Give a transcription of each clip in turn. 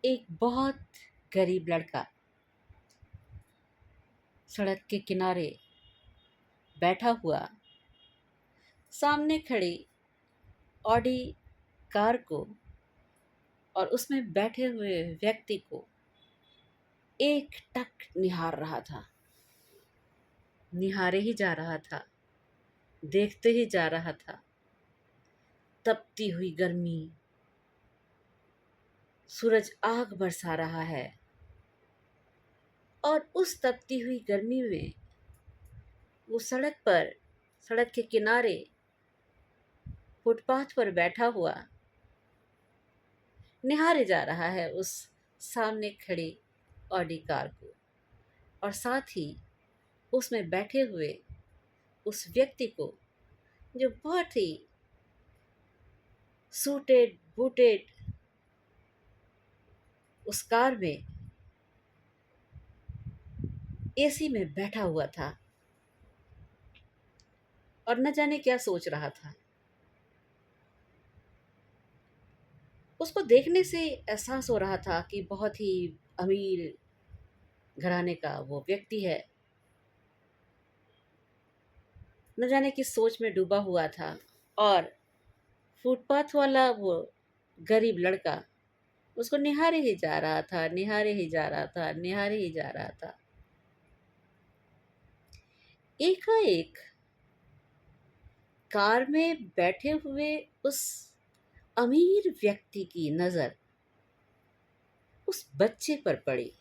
एक बहुत गरीब लड़का सड़क के किनारे बैठा हुआ सामने खड़ी ऑडी कार को और उसमें बैठे हुए व्यक्ति को एक टक निहार रहा था। निहारे ही जा रहा था, देखते ही जा रहा था। तपती हुई गर्मी, सूरज आग बरसा रहा है और उस तपती हुई गर्मी में वो सड़क के किनारे फुटपाथ पर बैठा हुआ निहारे जा रहा है उस सामने खड़ी ऑडी कार को और साथ ही उसमें बैठे हुए उस व्यक्ति को जो बहुत ही सूटेड बूटेड उस कार में एसी में बैठा हुआ था और न जाने क्या सोच रहा था। उसको देखने से एहसास हो रहा था कि बहुत ही अमीर घराने का वो व्यक्ति है। न जाने किस सोच में डूबा हुआ था और फुटपाथ वाला वो गरीब लड़का उसको निहारे ही जा रहा था, निहारे ही जा रहा था, निहारे ही जा रहा था। एकाएक कार में बैठे हुए उस अमीर व्यक्ति की नजर उस बच्चे पर पड़ी।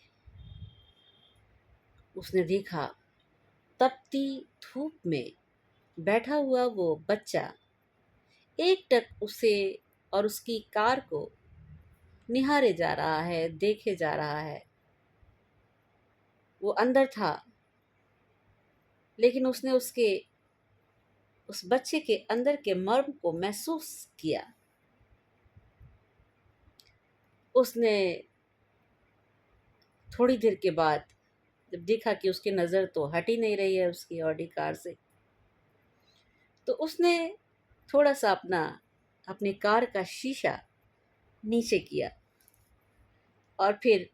उसने देखा तपती धूप में बैठा हुआ वो बच्चा एकटक उसे और उसकी कार को निहारे जा रहा है, देखे जा रहा है। वो अंदर था लेकिन उसने उस बच्चे के अंदर के मर्म को महसूस किया। उसने थोड़ी देर के बाद जब देखा कि उसकी नज़र तो हट ही नहीं रही है उसकी ऑडी कार से, तो उसने थोड़ा सा अपनी कार का शीशा नीचे किया और फिर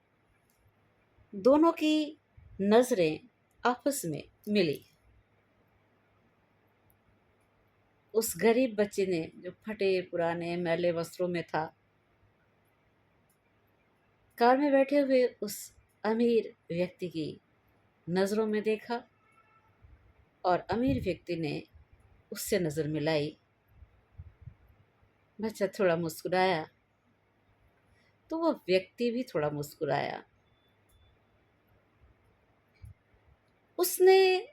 दोनों की नज़रें आपस में मिली। उस गरीब बच्चे ने, जो फटे पुराने मैले वस्त्रों में था, कार में बैठे हुए उस अमीर व्यक्ति की नज़रों में देखा और अमीर व्यक्ति ने उससे नज़र मिलाई। बच्चा थोड़ा मुस्कुराया तो वह व्यक्ति भी थोड़ा मुस्कुराया। उसने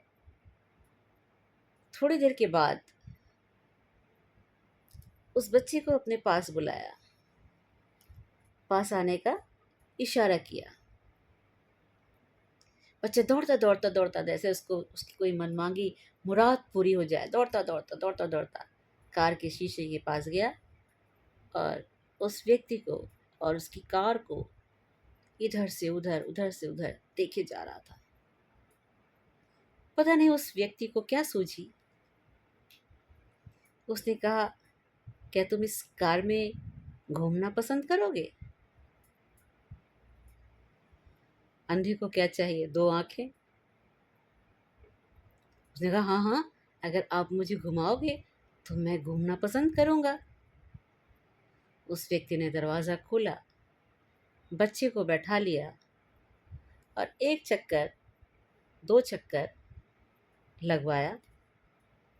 थोड़ी देर के बाद उस बच्चे को अपने पास बुलाया, पास आने का इशारा किया। बच्चा दौड़ता दौड़ता दौड़ता, जैसे उसकी कोई मनमांगी मुराद पूरी हो जाए, दौड़ता दौड़ता दौड़ता दौड़ता कार के शीशे के पास गया और उस व्यक्ति को और उसकी कार को इधर से उधर, उधर से उधर देखे जा रहा था। पता नहीं उस व्यक्ति को क्या सूझी। उसने कहा, क्या तुम इस कार में घूमना पसंद करोगे? अंधे को क्या चाहिए, दो आंखें। उसने कहा, हाँ हाँ, अगर आप मुझे घुमाओगे तो मैं घूमना पसंद करूँगा। उस व्यक्ति ने दरवाज़ा खोला, बच्चे को बैठा लिया और एक चक्कर, दो चक्कर लगवाया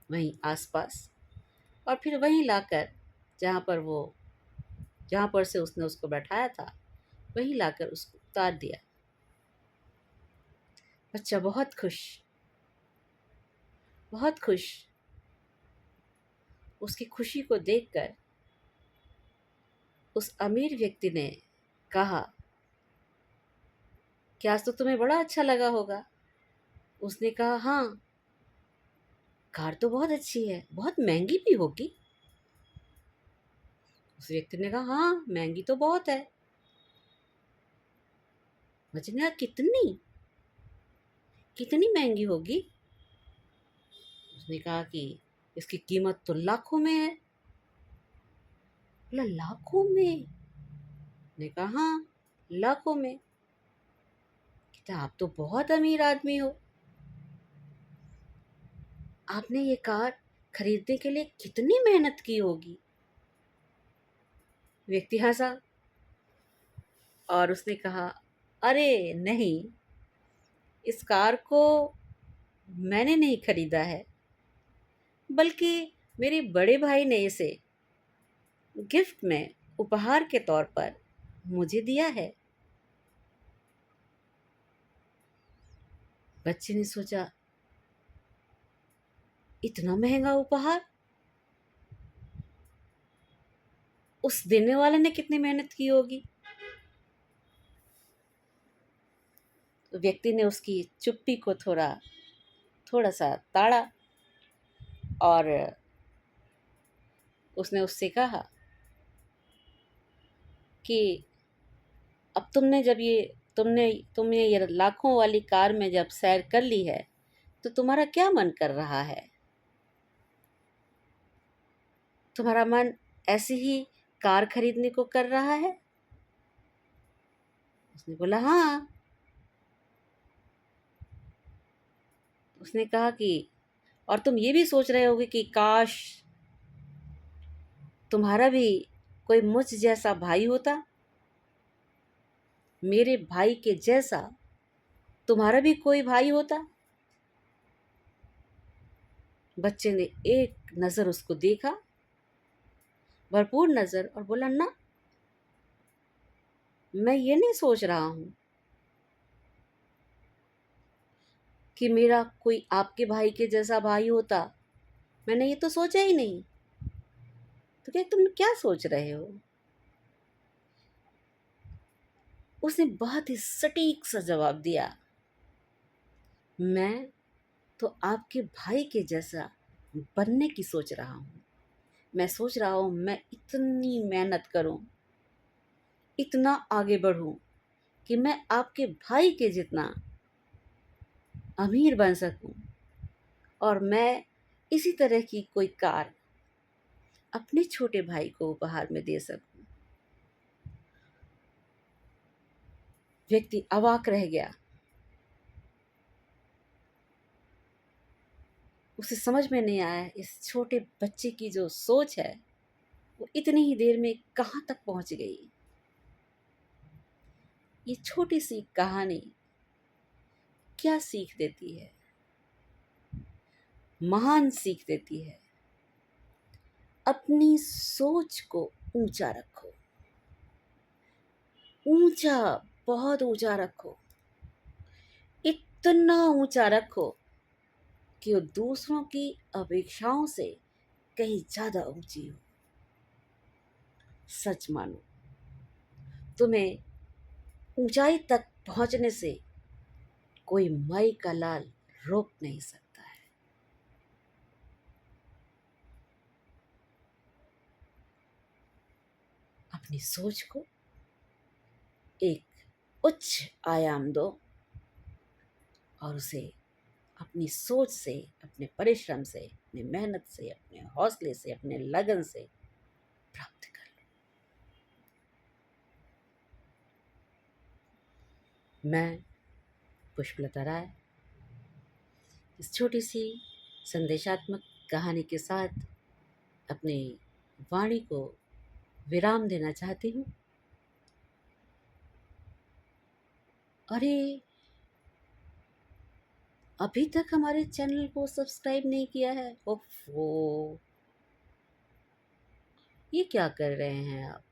वहीं आसपास और फिर वहीं लाकर जहाँ पर से उसने उसको बैठाया था, वहीं लाकर उसको उतार दिया। बच्चा बहुत खुश, बहुत खुश। उसकी खुशी को देखकर उस अमीर व्यक्ति ने कहा, क्या आज तो तुम्हें बड़ा अच्छा लगा होगा? उसने कहा, हाँ, कार तो बहुत अच्छी है, बहुत महंगी भी होगी। उस व्यक्ति ने कहा, हाँ, महंगी तो बहुत है। बच्चे ने कहा, कितनी कितनी महंगी होगी? उसने कहा कि इसकी कीमत तो लाखों में है। बोला, लाखों में? ने कहा, हाँ, लाखों में। कहता आप तो बहुत अमीर आदमी हो, आपने ये कार खरीदने के लिए कितनी मेहनत की होगी। व्यक्ति हंसा और उसने कहा, अरे नहीं, इस कार को मैंने नहीं खरीदा है, बल्कि मेरे बड़े भाई ने इसे गिफ्ट में, उपहार के तौर पर मुझे दिया है। बच्चे ने सोचा, इतना महंगा उपहार, उस देने वाले ने कितनी मेहनत की होगी। तो व्यक्ति ने उसकी चुप्पी को थोड़ा सा ताड़ा और उसने उससे कहा कि अब तुमने ये लाखों वाली कार में जब सैर कर ली है, तो तुम्हारा क्या मन कर रहा है? तुम्हारा मन ऐसे ही कार खरीदने को कर रहा है? उसने बोला, हाँ। उसने कहा कि और तुम ये भी सोच रहे होगे कि काश तुम्हारा भी कोई मुझ जैसा भाई होता, मेरे भाई के जैसा तुम्हारा भी कोई भाई होता। बच्चे ने एक नज़र उसको देखा, भरपूर नज़र, और बोला, ना, मैं ये नहीं सोच रहा हूँ कि मेरा कोई आपके भाई के जैसा भाई होता। मैंने ये तो सोचा ही नहीं। तो क्या तुम क्या सोच रहे हो? उसने बहुत ही सटीक सा जवाब दिया, मैं तो आपके भाई के जैसा बनने की सोच रहा हूँ। मैं सोच रहा हूँ मैं इतनी मेहनत करूँ, इतना आगे बढ़ूँ कि मैं आपके भाई के जितना अमीर बन सकूँ, और मैं इसी तरह की कोई कार अपने छोटे भाई को उपहार में दे सकूँ। व्यक्ति अवाक रह गया। उसे समझ में नहीं आया इस छोटे बच्चे की जो सोच है वो इतनी ही देर में कहाँ तक पहुँच गई। ये छोटी सी कहानी क्या सीख देती है? महान सीख देती है। अपनी सोच को ऊंचा रखो, ऊंचा, बहुत ऊंचा रखो, इतना ऊंचा रखो कि वो दूसरों की अपेक्षाओं से कहीं ज्यादा ऊंची हो। सच मानो, तुम्हें ऊंचाई तक पहुंचने से कोई माई का लाल रोक नहीं सकता है। अपनी सोच को एक उच्च आयाम दो और उसे अपनी सोच से, अपने परिश्रम से, अपनी मेहनत से, अपने हौसले से, अपने लगन से प्राप्त कर लो। मैं पुष्पलता राय इस छोटी सी संदेशात्मक कहानी के साथ अपनी वाणी को विराम देना चाहती हूँ। अरे, अभी तक हमारे चैनल को सब्सक्राइब नहीं किया है? ओफो, ये क्या कर रहे हैं आप?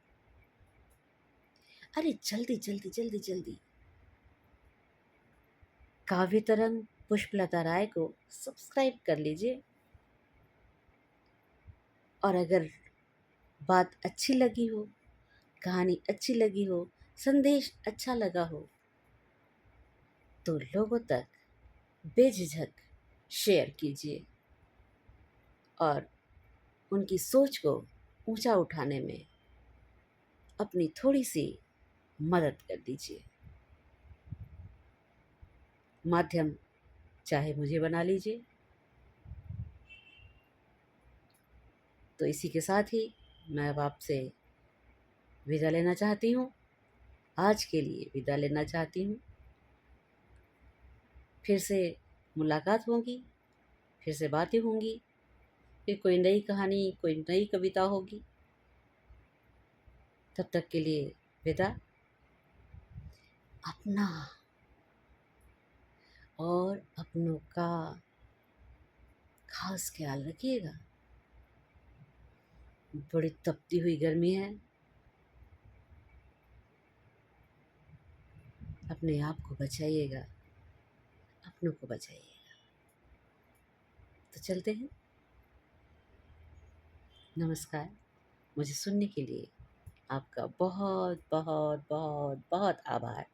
अरे जल्दी जल्दी जल्दी जल्दी काव्य तरंग पुष्पलता राय को सब्सक्राइब कर लीजिए। और अगर बात अच्छी लगी हो, कहानी अच्छी लगी हो, संदेश अच्छा लगा हो, तो लोगों तक बेझिझक शेयर कीजिए और उनकी सोच को ऊंचा उठाने में अपनी थोड़ी सी मदद कर दीजिए। माध्यम चाहे मुझे बना लीजिए। तो इसी के साथ ही मैं अब आपसे विदा लेना चाहती हूँ। आज के लिए विदा लेना चाहती हूँ। फिर से मुलाकात होगी, फिर से बातें होंगी, फिर कोई नई कहानी, कोई नई कविता होगी। तब तक के लिए विदा। अपना और अपनों का खास ख्याल रखिएगा। बड़ी तपती हुई गर्मी है। अपने आप को बचाइएगा, अपनों को बचाइएगा। तो चलते हैं। नमस्कार। मुझे सुनने के लिए आपका बहुत बहुत बहुत बहुत आभार।